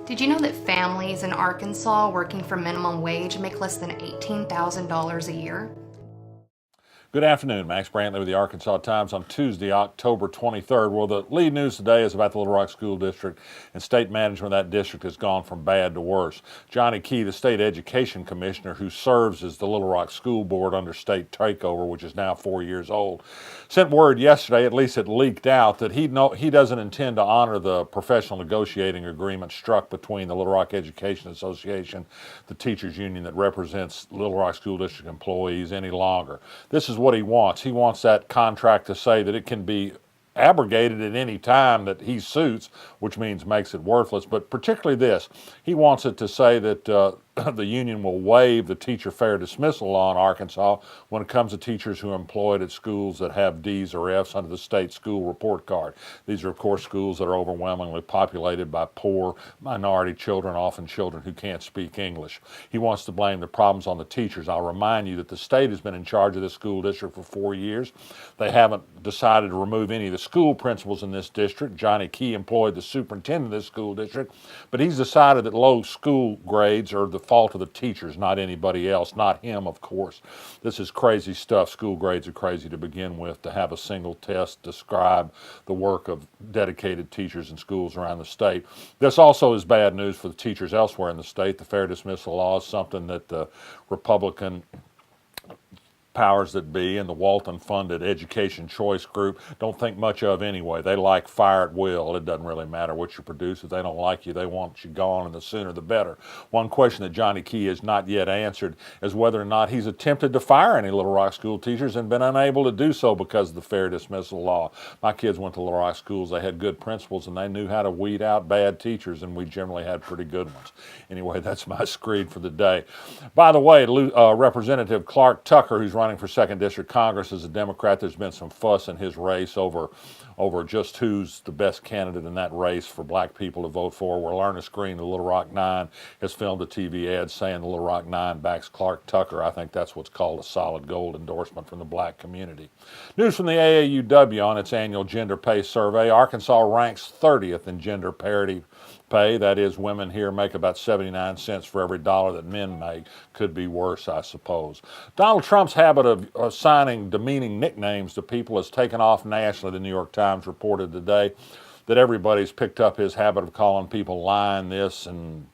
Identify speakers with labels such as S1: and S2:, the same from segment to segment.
S1: Did you know that families in Arkansas working for minimum wage make less than $18,000 a year?
S2: Good afternoon. Max Brantley with the Arkansas Times on Tuesday, October 23rd. Well, the lead news today is about the Little Rock School District, and state management of that district has gone from bad to worse. Johnny Key, the state education commissioner who serves as the Little Rock School Board under state takeover, which is now 4 years old, sent word yesterday, at least it leaked out, that he doesn't intend to honor the professional negotiating agreement struck between the Little Rock Education Association, the teachers union that represents Little Rock School District employees, any longer. This is what he wants. He wants that contract to say that it can be abrogated at any time that he suits, which means makes it worthless. But particularly this, he wants it to say that the union will waive the teacher fair dismissal law in Arkansas when it comes to teachers who are employed at schools that have D's or F's under the state school report card. These are, of course, schools that are overwhelmingly populated by poor minority children, often children who can't speak English. He wants to blame the problems on the teachers. I'll remind you that the state has been in charge of this school district for 4 years. They haven't decided to remove any of the school principals in this district. Johnny Key employed the superintendent of this school district, but he's decided that low school grades are the fault of the teachers, not anybody else, not him, of course. This is crazy stuff. School grades are crazy to begin with. To have a single test describe the work of dedicated teachers in schools around the state. This also is bad news for the teachers elsewhere in the state. The fair dismissal law is something that the Republican powers that be and the Walton-funded Education Choice Group don't think much of anyway. They like fire at will. It doesn't really matter what you produce. If they don't like you, they want you gone, and the sooner the better. One question that Johnny Key has not yet answered is whether or not he's attempted to fire any Little Rock school teachers and been unable to do so because of the fair dismissal law. My kids went to Little Rock schools. They had good principals, and they knew how to weed out bad teachers, and we generally had pretty good ones. Anyway, that's my screed for the day. By the way, Representative Clarke Tucker, who's running for 2nd District Congress as a Democrat, there's been some fuss in his race over just who's the best candidate in that race for black people to vote for. Well, Ernest Green, the Little Rock Nine, has filmed a TV ad saying the Little Rock Nine backs Clarke Tucker. I think that's what's called a solid gold endorsement from the black community. News from the AAUW on its annual gender pay survey. Arkansas ranks 30th in gender parity pay. That is, women here make about 79 cents for every dollar that men make. Could be worse, I suppose. Donald Trump's habit of assigning demeaning nicknames to people has taken off nationally. The New York Times reported today that everybody's picked up his habit of calling people lying this and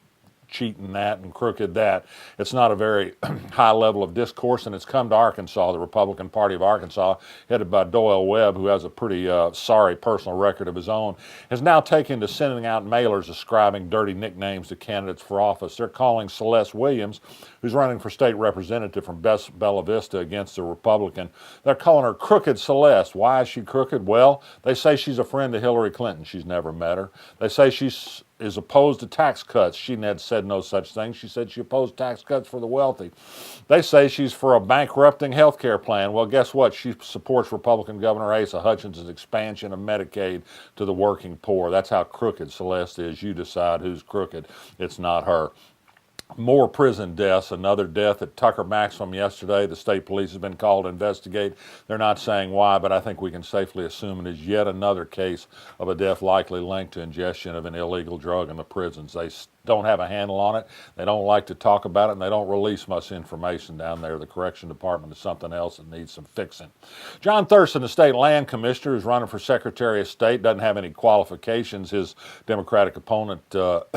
S2: cheating that and crooked that. It's not a very high level of discourse, and it's come to Arkansas. The Republican Party of Arkansas, headed by Doyle Webb, who has a pretty sorry personal record of his own, has now taken to sending out mailers ascribing dirty nicknames to candidates for office. They're calling Celeste Williams, who's running for state representative from Bella Vista against a Republican, they're calling her Crooked Celeste. Why is she crooked? Well, they say she's a friend of Hillary Clinton. She's never met her. They say she's is opposed to tax cuts. She had said no such thing. She said she opposed tax cuts for the wealthy. They say she's for a bankrupting health care plan. Well, guess what? She supports Republican Governor Asa Hutchinson's expansion of Medicaid to the working poor. That's how crooked Celeste is. You decide who's crooked. It's not her. More prison deaths, another death at Tucker Maximum yesterday. The state police has been called to investigate. They're not saying why, but I think we can safely assume it is yet another case of a death likely linked to ingestion of an illegal drug in the prisons. They don't have a handle on it. They don't like to talk about it, and they don't release much information down there. The correction department is something else that needs some fixing. John Thurston, the state land commissioner, who's running for Secretary of State, doesn't have any qualifications. His Democratic opponent,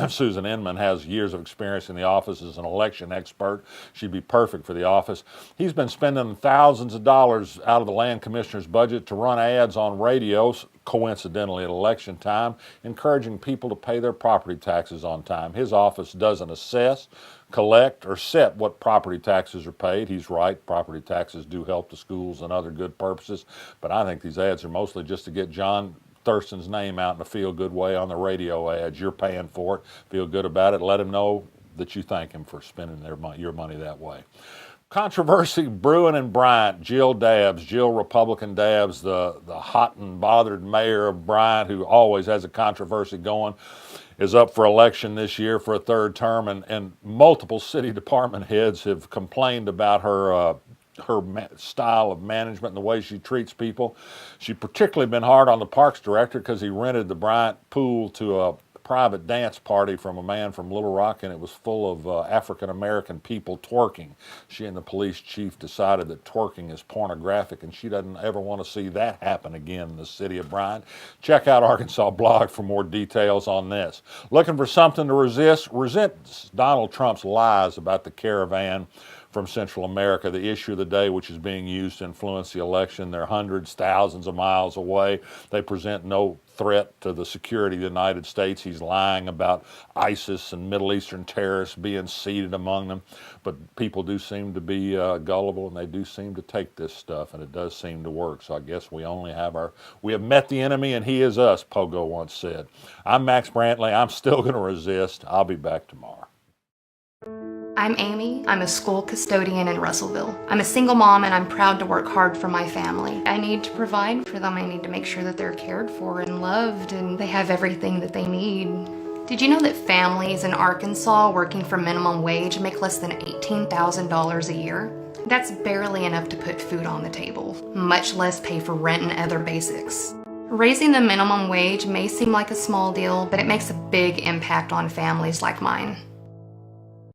S2: Susan Inman, has years of experience in the office as an election expert. She'd be perfect for the office. He's been spending thousands of dollars out of the land commissioner's budget to run ads on radios, coincidentally at election time, encouraging people to pay their property taxes on time. His office doesn't assess, collect, or set what property taxes are paid. He's right, property taxes do help the schools and other good purposes, but I think these ads are mostly just to get John Thurston's name out in a feel-good way on the radio ads. You're paying for it. Feel good about it. Let him know that you thank him for spending your money that way. Controversy brewing in Bryant. Jill, Republican Dabbs, the hot and bothered mayor of Bryant, who always has a controversy going, is up for election this year for a third term, and multiple city department heads have complained about her style of management and the way she treats people. She's particularly been hard on the parks director because he rented the Bryant pool to a private dance party from a man from Little Rock, and it was full of African-American people twerking. She and the police chief decided that twerking is pornographic, and she doesn't ever want to see that happen again in the city of Bryant. Check out Arkansas Blog for more details on this. Looking for something to resent Donald Trump's lies about the caravan from Central America, the issue of the day, which is being used to influence the election. They're hundreds, thousands of miles away. They present no threat to the security of the United States. He's lying about ISIS and Middle Eastern terrorists being seated among them. But people do seem to be gullible, and they do seem to take this stuff, and it does seem to work. So I guess we have met the enemy, and he is us, Pogo once said. I'm Max Brantley. I'm still going to resist. I'll be back tomorrow.
S1: I'm Amy. I'm a school custodian in Russellville. I'm a single mom and I'm proud to work hard for my family. I need to provide for them. I need to make sure that they're cared for and loved and they have everything that they need. Did you know that families in Arkansas working for minimum wage make less than $18,000 a year? That's barely enough to put food on the table, much less pay for rent and other basics. Raising the minimum wage may seem like a small deal, but it makes a big impact on families like mine.